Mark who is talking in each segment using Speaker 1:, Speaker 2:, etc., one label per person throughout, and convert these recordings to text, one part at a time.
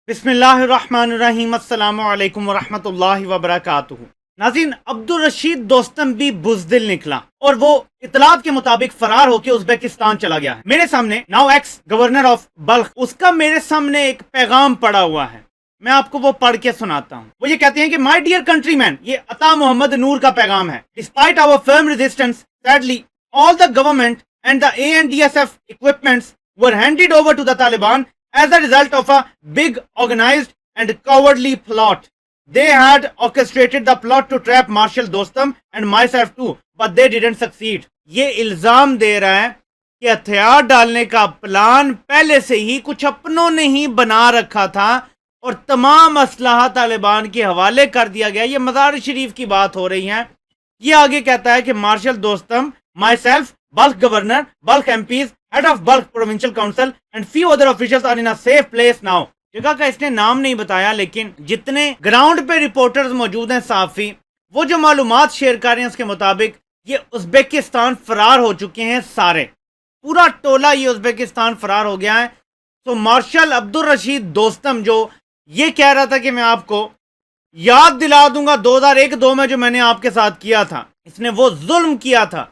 Speaker 1: बिस्मिल्लाहिर्रहमानिर्रहीम। अस्सलाम वालेकुम वरहमतुल्लाहि वबरकातुहू। नाज़रीन, अब्दुल रशीद दोस्तम भी बुज़दिल निकला और वो इतलात के मुताबिक फरार होकर उज़्बेकिस्तान चला गया है। मेरे सामने now x governor of Balkh, उसका मेरे सामने एक पैगाम पड़ा हुआ है। मैं आपको वो पढ़ के सुनाता हूँ। वो ये कहते हैं कि माय डियर कंट्रीमैन, ये अता मोहम्मद नूर का पैगाम है। Despite our firm resistance, sadly all the government and the ANDSF equipments were handed over to the Taliban as a result of a big organized and cowardly plot. They had orchestrated the plot to trap Marshal Dostum and myself too, but they didn't succeed. ये इल्जाम दे रहा है कि हथियार डालने का plan पहले से ही कुछ अपनों ने ही बना रखा था और तमाम असलहा तालिबान के हवाले कर दिया गया। ये मज़ार शरीफ की बात हो रही है। ये आगे कहता है कि marshal Dostum, myself, Balkh governor, Balkh MPs, head of Balkh provincial council and few other officials are in a safe place now. जगह का इसने नाम नहीं बताया, लेकिन जितने ग्राउंड पे रिपोर्टर्स मौजूद हैं, साफी, वो जो मालूमात शेयर कर रहे हैं, उसके मुताबिक ये उज़्बेकिस्तान फरार हो चुके हैं। सारे पूरा टोला ये उज़्बेकिस्तान फरार हो गया है। तो मार्शल अब्दुल रशीद दोस्तम जो ये कह रहा था कि मैं आपको याद दिला दूंगा 2001-2 में जो मैंने आपके साथ किया था, इसने वो जुल्म किया था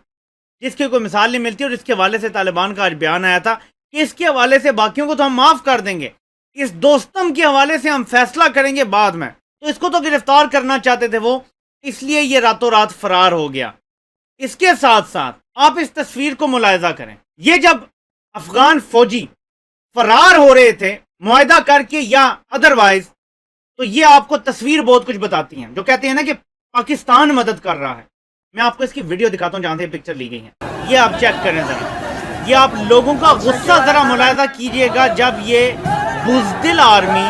Speaker 1: जिसकी कोई मिसाल नहीं मिलती। और इसके हवाले से तालिबान का आज बयान आया था कि इसके हवाले से बाकियों को तो हम माफ कर देंगे, इस दोस्तम के हवाले से हम फैसला करेंगे बाद में। तो इसको तो गिरफ्तार करना चाहते थे वो, इसलिए ये रातों रात फरार हो गया। इसके साथ साथ आप इस तस्वीर को मुलाहिजा करें। ये जब अफगान फौजी फरार हो रहे थे मुआहिदा करके या अदरवाइज, तो ये आपको तस्वीर बहुत कुछ बताती हैं। जो कहते हैं ना कि पाकिस्तान मदद कर रहा है। मैं आपको इसकी वीडियो दिखाता हूँ जहां से पिक्चर ली गई है। ये आप चेक करें जरा, ये आप लोगों का गुस्सा जरा मुलाहिजा कीजिएगा जब ये बुज़दिल आर्मी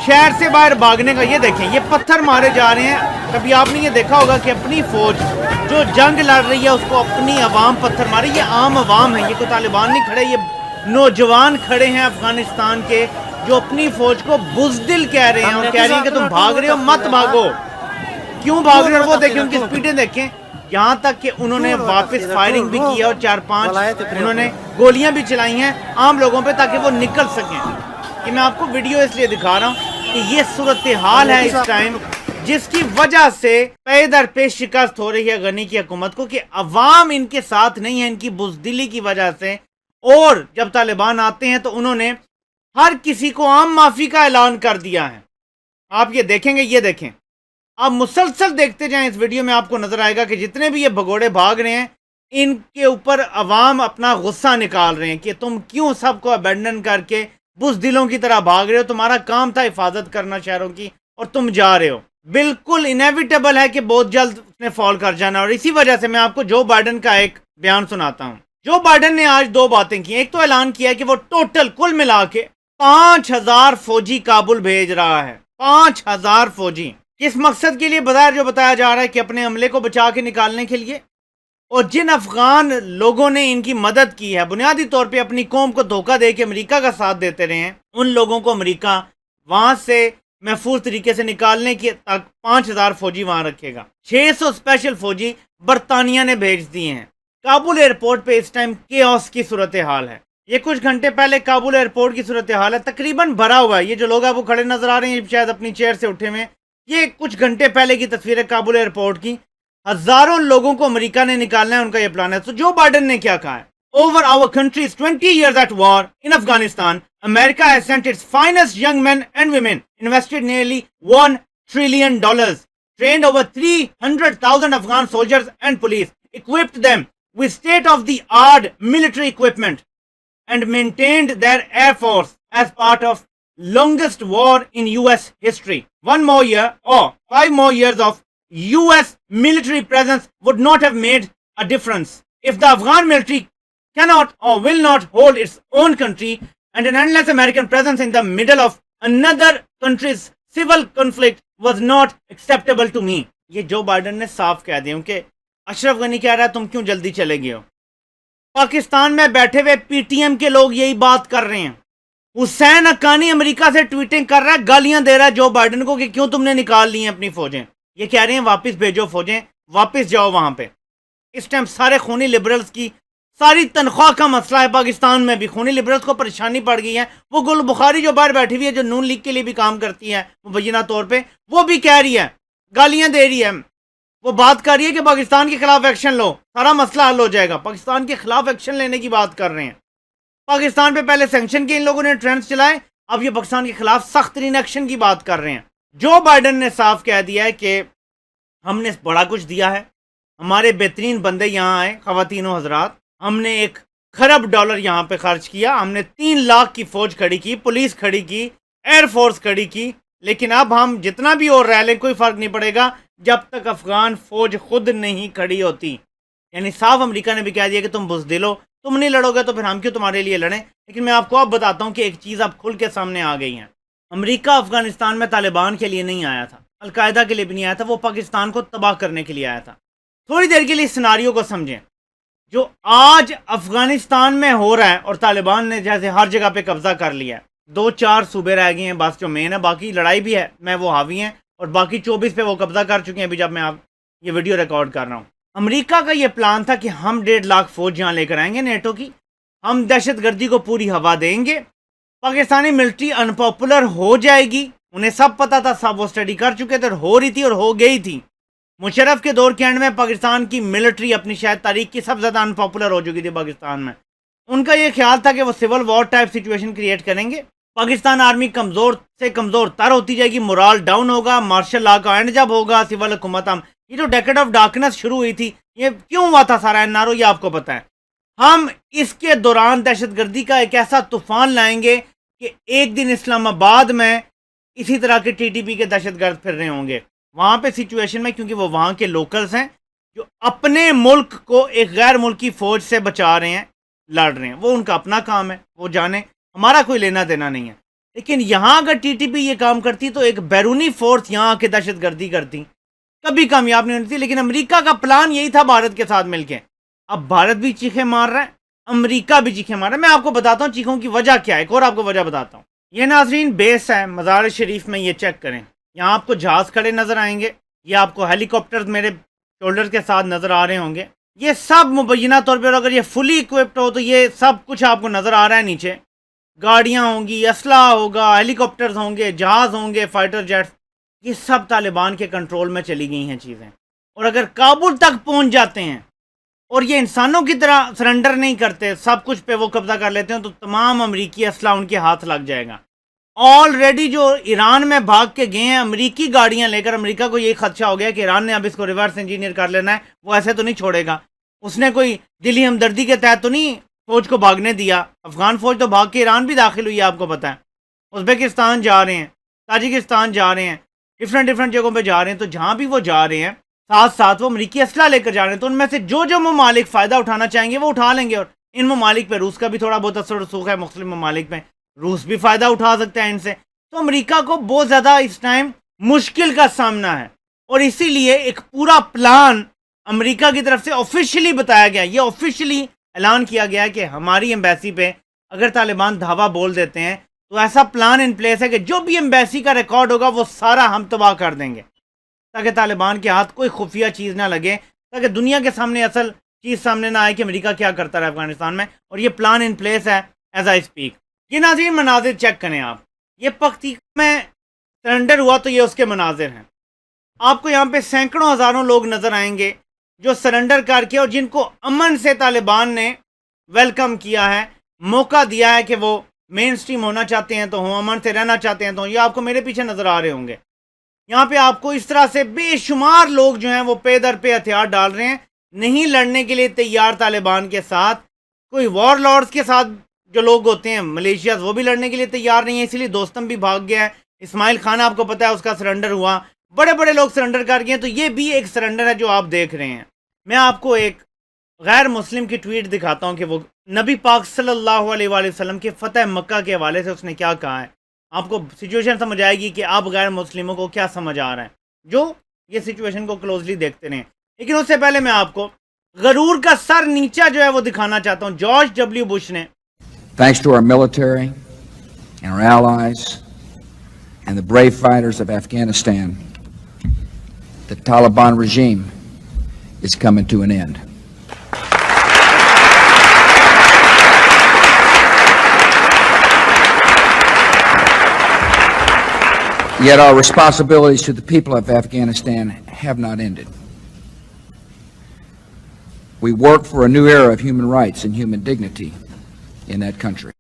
Speaker 1: शहर से बाहर भागने का, ये देखें, ये पत्थर मारे जा रहे हैं। कभी आपने ये देखा होगा कि अपनी फौज जो जंग लड़ रही है उसको अपनी अवाम पत्थर मारे। ये आम अवाम है, ये कोई तालिबान नहीं खड़े, ये नौजवान खड़े हैं अफगानिस्तान के जो अपनी फौज को बुज़दिल कह रहे हैं और कह रहे हैं कि तुम भाग रहे हो, मत भागो। क्यों भाग रहे हो? वो देखें, उनकी स्पीडें देखें। यहाँ तक कि उन्होंने वापस फायरिंग भी की है और 4-5 उन्होंने गोलियां भी चलाई हैं आम लोगों पे ताकि वो निकल सकें। कि मैं आपको वीडियो इसलिए दिखा रहा हूँ कि ये सूरत हाल है इस टाइम, जिसकी वजह से पे दर पे शिकस्त हो रही है गनी की हुकूमत को कि अवाम इनके साथ नहीं है, इनकी बुज़दिली की वजह से। और जब तालिबान आते हैं तो उन्होंने हर किसी को आम माफी का ऐलान कर दिया है। आप ये देखेंगे, ये देखें, आप मुसलसल देखते जाएं, इस वीडियो में आपको नजर आएगा कि जितने भी ये भगोड़े भाग रहे हैं इनके ऊपर अवाम अपना गुस्सा निकाल रहे हैं कि तुम क्यों सबको अबेंडन करके बुज़दिलों की तरह भाग रहे हो, तुम्हारा काम था हिफाजत करना शहरों की और तुम जा रहे हो। बिल्कुल इनेविटेबल है कि बहुत जल्द उसने फॉल कर जाना। और इसी वजह से मैं आपको जो बाइडन का एक बयान सुनाता हूँ। जो बाइडन ने आज 2 बातें की। एक तो ऐलान किया कि वो टोटल कुल मिला के 5000 फौजी काबुल भेज रहा है। 5000 फौजी किस मकसद के लिए? जो बताया जा रहा है कि अपने अमले को बचा के निकालने के लिए। और जिन अफगान लोगों ने इनकी मदद की है, बुनियादी तौर पे अपनी कौम को धोखा दे के अमेरिका का साथ देते रहे हैं, उन लोगों को अमेरिका वहां से महफूज तरीके से निकालने के तक 5000 फौजी वहां रखेगा। 600 स्पेशल फौजी बरतानिया ने भेज दिए हैं। काबुल एयरपोर्ट पे इस टाइम केओस की सूरत हाल है। ये कुछ घंटे पहले काबुल एयरपोर्ट की सूरत हाल है, तकरीबन भरा हुआ है। ये जो लोग आपको खड़े नजर आ रहे हैं शायद अपनी चेयर से उठे हुए, ये कुछ घंटे पहले की तस्वीर है काबुल एयरपोर्ट की। हजारों लोगों को अमेरिका ने निकालना है, उनका ये प्लान है। तो जो बाइडन ने क्या कहा है? Over our country is 20 years at war in Afghanistan, America has sent its finest young men and women, invested nearly $1 trillion, trained over 300,000 Afghan soldiers and police, equipped them with state-of-the-art military equipment, and maintained their air force as part of longest war in US history. 1 more year or 5 more years of US military presence would not have made a difference. If the Afghan military cannot or will not hold its own country, and an endless American presence in the middle of another country's civil conflict was not acceptable to me. ये जो Biden ने साफ कह दिया कि अशरफ गनी कह रहा है तुम क्यों जल्दी चले गए हो। पाकिस्तान में बैठे हुए पीटीएम के लोग यही बात कर रहे हैं। हुसैन हक्कानी अमेरिका से ट्वीटिंग कर रहा है, गालियां दे रहा है जो बाइडन को कि क्यों तुमने निकाल ली हैं अपनी फौजें। ये कह रहे हैं वापस भेजो फौजें, वापस जाओ वहां पे। इस टाइम सारे खूनी लिबरल्स की ساری تنخواہ کا مسئلہ ہے پاکستان میں بھی. خونی لبرلز کو پریشانی پڑ گئی ہے. وہ گل بخاری جو باہر بیٹھی ہوئی ہے, جو نون لیگ کے لیے بھی کام کرتی ہے مبینہ طور پہ, وہ بھی کہہ رہی ہے, گالیاں دے رہی ہے, وہ بات کر رہی ہے کہ پاکستان کے خلاف ایکشن لو, سارا مسئلہ حل ہو جائے گا. پاکستان کے خلاف ایکشن لینے کی بات کر رہے ہیں. پاکستان پہ پہلے سینکشن کے ان لوگوں نے ٹرینڈز چلائے, اب یہ پاکستان کے خلاف سخت ترین ایکشن کی بات کر رہے ہیں. جو بائیڈن نے صاف کہہ دیا ہے کہ ہم نے بڑا کچھ دیا ہے, ہمارے بہترین بندے یہاں آئے, خواتین و حضرات, ہم نے $1 خرب یہاں پہ خرچ کیا, ہم نے 3 لاکھ کی فوج کھڑی کی, پولیس کھڑی کی, ایئر فورس کھڑی کی, لیکن اب ہم جتنا بھی اور رہ لیں کوئی فرق نہیں پڑے گا جب تک افغان فوج خود نہیں کھڑی ہوتی. یعنی صاف امریکہ نے بھی کہہ دیا کہ تم بزدل ہو, تم نہیں لڑو گے تو پھر ہم کیوں تمہارے لیے لڑیں. لیکن میں آپ کو اب بتاتا ہوں کہ ایک چیز اب کھل کے سامنے آ گئی ہے. امریکہ افغانستان میں طالبان کے لیے نہیں آیا تھا, القاعدہ کے لیے بھی نہیں آیا تھا, وہ پاکستان کو تباہ کرنے کے لیے آیا تھا. تھوڑی دیر کے لیے اس سیناریو کو سمجھیں. جو آج افغانستان میں ہو رہا ہے, اور طالبان نے جیسے ہر جگہ پہ قبضہ کر لیا ہے, 2-4 صوبے رہ گئے ہیں بس جو مین ہے, باقی لڑائی بھی ہے میں وہ حاوی ہیں, اور باقی 24 پہ وہ قبضہ کر چکے ہیں ابھی جب میں آپ یہ ویڈیو ریکارڈ کر رہا ہوں. امریکہ کا یہ پلان تھا کہ ہم 1.5 لاکھ فوج یہاں لے کر آئیں گے نیٹو کی, ہم دہشت گردی کو پوری ہوا دیں گے, پاکستانی ملٹری انپاپولر ہو جائے گی. انہیں سب پتا تھا, سب وہ اسٹڈی کر چکے تھے, اور ہو رہی تھی اور ہو گئی تھی. مشرف کے دور کے اینڈ میں پاکستان کی ملٹری اپنی شاید تاریخ کی سب زیادہ انپاپولر ہو چکی تھی پاکستان میں. ان کا یہ خیال تھا کہ وہ civil war type situation create کریں گے, پاکستان آرمی کمزور سے کمزور تر ہوتی جائے گی, مورال ڈاؤن ہوگا, مارشل لا کا اینڈ جب ہوگا, سول حکومت. ہم یہ جو ڈیکیڈ آف ڈارکنس شروع ہوئی تھی, یہ کیوں ہوا تھا سارا NRO, یہ آپ کو پتا ہے. ہم اس کے دوران دہشت گردی کا ایک ایسا طوفان لائیں گے کہ ایک دن اسلام آباد میں اسی طرح کے TTP کے دہشت گرد پھر رہے ہوں گے وہاں پہ سچویشن میں, کیونکہ وہ وہاں کے لوکلز ہیں جو اپنے ملک کو ایک غیر ملکی فوج سے بچا رہے ہیں, لڑ رہے ہیں. وہ ان کا اپنا کام ہے, وہ جانے, ہمارا کوئی لینا دینا نہیں ہے. لیکن یہاں اگر TTP یہ کام کرتی تو ایک بیرونی فورس یہاں آ کے دہشت گردی کرتی, کبھی کامیاب نہیں ہوتی. لیکن امریکہ کا پلان یہی تھا بھارت کے ساتھ مل کے. اب بھارت بھی چیخیں مار رہا ہے, امریکہ بھی چیخیں مار رہا ہے. میں آپ کو بتاتا ہوں چیخوں کی وجہ کیا ہے, ایک اور آپ کو وجہ بتاتا ہوں. یہ ناظرین بیس ہے مزار شریف میں, یہ چیک کریں. یہاں آپ کو جہاز کھڑے نظر آئیں گے, یہ آپ کو ہیلی کاپٹر میرے شولڈر کے ساتھ نظر آ رہے ہوں گے. یہ سب مبینہ طور پر اگر یہ فلی اکوپڈ ہو تو یہ سب کچھ آپ کو نظر آ رہا ہے. نیچے گاڑیاں ہوں گی, اسلحہ ہوگا, ہیلی کاپٹرز ہوں گے, جہاز ہوں گے, فائٹر جیٹس, یہ سب طالبان کے کنٹرول میں چلی گئی ہیں چیزیں. اور اگر کابل تک پہنچ جاتے ہیں اور یہ انسانوں کی طرح سرنڈر نہیں کرتے, سب کچھ پہ وہ قبضہ کر لیتے ہیں, تو تمام امریکی اسلحہ ان کے ہاتھ لگ جائے گا. آلریڈی جو ایران میں بھاگ کے گئے ہیں امریکی گاڑیاں لے کر, امریکہ کو یہ خدشہ ہو گیا کہ ایران نے اب اس کو ریورس انجینئر کر لینا ہے, وہ ایسے تو نہیں چھوڑے گا. اس نے کوئی دلی ہمدردی کے تحت تو نہیں فوج کو بھاگنے دیا. افغان فوج تو بھاگ کے ایران بھی داخل ہوئی ہے, آپ کو پتہ ہے. ازبکستان جا رہے ہیں, تاجکستان جا رہے ہیں, ڈفرینٹ جگہوں پہ جا رہے ہیں. تو جہاں بھی وہ جا رہے ہیں ساتھ ساتھ وہ امریکی اسلحہ لے کر جا رہے ہیں. تو ان میں سے جو ممالک فائدہ اٹھانا چاہیں گے وہ اٹھا لیں گے. اور ان ممالک پہ روس کا بھی تھوڑا بہت اثر رسوخ ہے, مسلم ممالک پہ روس بھی فائدہ اٹھا سکتا ہے ان سے. تو امریکہ کو بہت زیادہ اس ٹائم مشکل کا سامنا ہے, اور اسی لیے ایک پورا پلان امریکہ کی طرف سے آفیشلی بتایا گیا. یہ آفیشلی اعلان کیا گیا کہ ہماری ایمبیسی پہ اگر طالبان دھاوا بول دیتے ہیں تو ایسا پلان ان پلیس ہے کہ جو بھی ایمبیسی کا ریکارڈ ہوگا وہ سارا ہم تباہ کر دیں گے, تاکہ طالبان کے ہاتھ کوئی خفیہ چیز نہ لگے, تاکہ دنیا کے سامنے اصل چیز سامنے نہ آئے کہ امریکہ کیا کرتا رہا افغانستان میں. اور یہ پلان ان پلیس ہے ایز آئی اسپیک. یہ ناظرین مناظر چیک کریں آپ, یہ پختیکا میں سرنڈر ہوا تو یہ اس کے مناظر ہیں. آپ کو یہاں پہ سینکڑوں ہزاروں لوگ نظر آئیں گے جو سرنڈر کر کے, اور جن کو امن سے طالبان نے ویلکم کیا ہے, موقع دیا ہے کہ وہ مین سٹریم ہونا چاہتے ہیں تو ہوں, امن سے رہنا چاہتے ہیں تو. یہ آپ کو میرے پیچھے نظر آ رہے ہوں گے. یہاں پہ آپ کو اس طرح سے بے شمار لوگ جو ہیں وہ پے در پہ ہتھیار ڈال رہے ہیں, نہیں لڑنے کے لیے تیار طالبان کے ساتھ. کوئی وار لارڈز کے ساتھ جو لوگ ہوتے ہیں ملیشیاز, وہ بھی لڑنے کے لیے تیار نہیں ہے, اسی لیے دوستم بھی بھاگ گیا ہے. اسماعیل خان آپ کو پتہ ہے اس کا سرنڈر ہوا, بڑے بڑے لوگ سرنڈر کر گئے. تو یہ بھی ایک سرنڈر ہے جو آپ دیکھ رہے ہیں. میں آپ کو ایک غیر مسلم کی ٹویٹ دکھاتا ہوں کہ وہ نبی پاک صلی اللہ علیہ وآلہ وسلم کے فتح مکہ کے حوالے سے اس نے کیا کہا ہے. آپ کو سچویشن سمجھ آئے گی کہ اب غیر مسلموں کو کیا سمجھ آ رہا ہے, جو یہ سچویشن کو کلوزلی دیکھتے رہیں. لیکن اس سے پہلے میں آپ کو غرور کا سر نیچا جو ہے وہ دکھانا چاہتا ہوں. جارج ڈبلیو بش نے
Speaker 2: Thanks to our military and our allies and the brave fighters of Afghanistan, the Taliban regime is coming to an end. Yet our responsibilities to the people of Afghanistan have not ended. We work for a new era of human rights and human dignity in that country.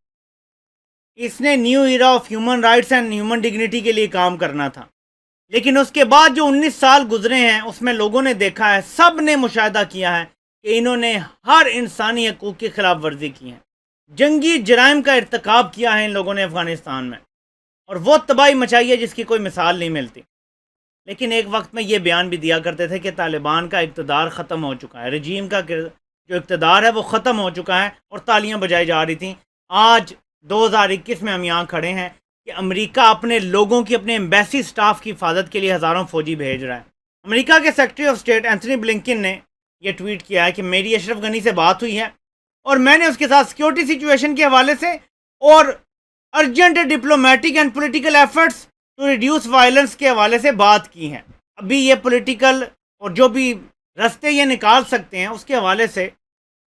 Speaker 1: इसने new era of human rights and human dignity के लिए काम करना था, लेकिन उसके बाद जो 19 साल गुजरे हैं उसमें लोगों ने देखा है, सब ने मुशाहिदा किया है कि इन्होंने हर इंसानी हकूक़ की खिलाफ वर्जी की है, जंगी जराइम का इर्तिकाब किया है इन लोगों ने अफ़गानिस्तान में, और वो तबाही मचाई है जिसकी कोई मिसाल नहीं मिलती। लेकिन एक वक्त में ये बयान भी दिया करते थे कि तालिबान का इक़्तिदार ख़त्म हो चुका है, रजीम का जो इक़्तिदार है वो ख़त्म हो चुका है, और तालियां बजाई जा रही थी। आज 2021 में हम यहाँ खड़े हैं कि अमेरिका अपने लोगों की, अपने एम्बेसी स्टाफ की हिफाजत के लिए हज़ारों फ़ौजी भेज रहा है। अमेरिका के secretary of state Anthony Blinken ने यह ट्वीट किया है कि मेरी अशरफ गनी से बात हुई है और मैंने उसके साथ सिक्योरिटी सिचुएशन के हवाले से और urgent diplomatic and political efforts to reduce violence के हवाले से बात की है। अभी ये पॉलिटिकल और जो भी रास्ते ये निकाल सकते हैं उसके हवाले से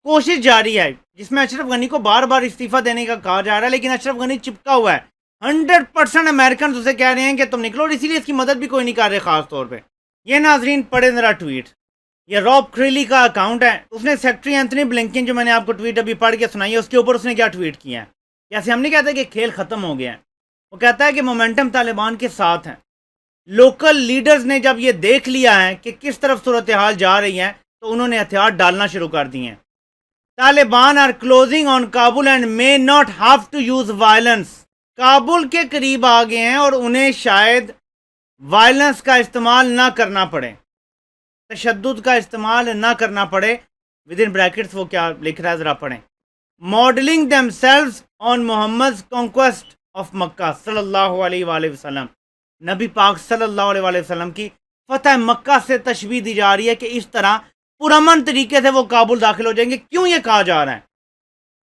Speaker 1: कोशिश जारी है, जिसमें अशरफ गनी को बार बार इस्तीफ़ा देने का कहा जा रहा है, लेकिन अशरफ गनी चिपका हुआ है। 100% अमेरिकन उसे कह रहे हैं कि तुम निकलो, और इसीलिए इसकी मदद भी कोई नहीं कर रहे ख़ास तौर पे। ये नाजरीन पढ़े ज़रा ट्वीट, ये रॉब क्रेली का अकाउंट है, उसने सेक्रेटरी एंथनी ब्लिंकन, जो मैंने आपको ट्वीट अभी पढ़ के सुनाई है, उसके ऊपर उसने क्या ट्वीट किया है। जैसे हम नहीं कहते कि खेल ख़त्म हो गया है, वो कहता है कि मोमेंटम तालिबान के साथ है। लोकल लीडर्स ने जब ये देख लिया है कि किस तरफ सूरत हाल जा रही है, तो उन्होंने हथियार डालना शुरू कर दिए हैं। Taliban are closing on Kabul and may not have to use violence. Kabul के करीब आ गए हैं और उन्हें शायद वायलेंस का इस्तेमाल ना करना पड़े, तशद्दुद का इस्तेमाल ना करना पड़े। विद इन ब्रैकेट्स वो क्या लिख रहा है ज़रा पढ़ें। Modelling themselves on Muhammad conquest of Mecca सल्लल्लाहु अलैहि वसल्लम। नबी पाक सल्लल्लाहु अलैहि वसल्लम की फतह मक्का से तशबीह दी जा रही है कि इस तरह पुरअमन तरीके से वो काबुल दाखिल हो जाएंगे। क्यों ये कहा जा रहा है?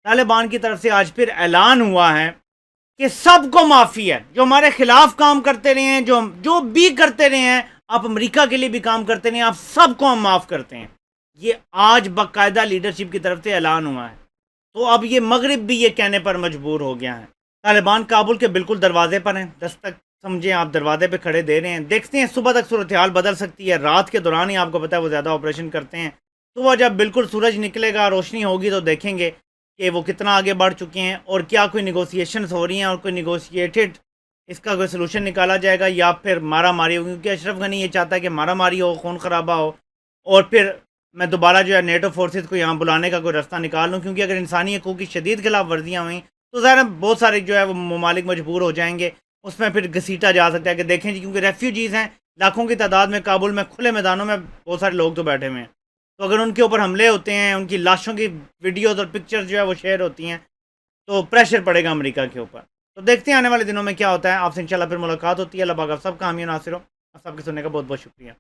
Speaker 1: तालिबान की तरफ से आज फिर ऐलान हुआ है कि सबको माफ़ी है, जो हमारे खिलाफ काम करते रहे हैं, जो भी करते रहे हैं, आप अमेरिका के लिए भी काम करते रहे हैं, आप सबको हम माफ़ करते हैं। ये आज बाकायदा लीडरशिप की तरफ से ऐलान हुआ है। तो अब ये मगरिब भी ये कहने पर मजबूर हो गया है। तालिबान काबुल के बिल्कुल दरवाजे पर हैं, दस्तक समझें आप, दरवाजे पे खड़े दे रहे हैं। देखते हैं, सुबह तक सूरत हाल बदल सकती है। रात के दौरान ही आपको पता है वो ज़्यादा ऑपरेशन करते हैं। सुबह जब बिल्कुल सूरज निकलेगा, रोशनी होगी, तो देखेंगे कि वो कितना आगे बढ़ चुके हैं और क्या कोई निगोसिएशंस हो रही हैं और कोई निगोशिएटेड इसका कोई सलूशन निकाला जाएगा या फिर मारा मारी होगी। क्योंकि अशरफ गनी ये चाहता है कि मारा मारी हो, खून खराबा हो, और फिर मैं दोबारा जो है नेटो फोर्सेस को यहाँ बुलाने का कोई रास्ता निकाल लूँ। क्योंकि अगर इंसानी हकूक़ की शदीद खिलाफ वर्जियाँ हुई तो ज़ाहिर बहुत सारे जो है वो ममालिक मजबूर हो जाएंगे, उसमें फिर घसीटा जा सकता है कि देखें जी, क्योंकि रेफ्यूजीज़ हैं लाखों की तादाद में काबुल में, खुले मैदानों में बहुत सारे लोग तो बैठे हुए हैं। तो अगर उनके ऊपर हमले होते हैं, उनकी लाशों की वीडियोज़ और पिक्चर्स जो है वो शेयर होती हैं, तो प्रेशर पड़ेगा अमेरिका के ऊपर। तो देखते हैं आने वाले दिनों में क्या होता है। आपसे इंशाल्लाह फिर मुलाकात होती है। अल्लाह पाक आप सबका हामी नासिर हो। आप सबके सुनने का बहुत बहुत शुक्रिया।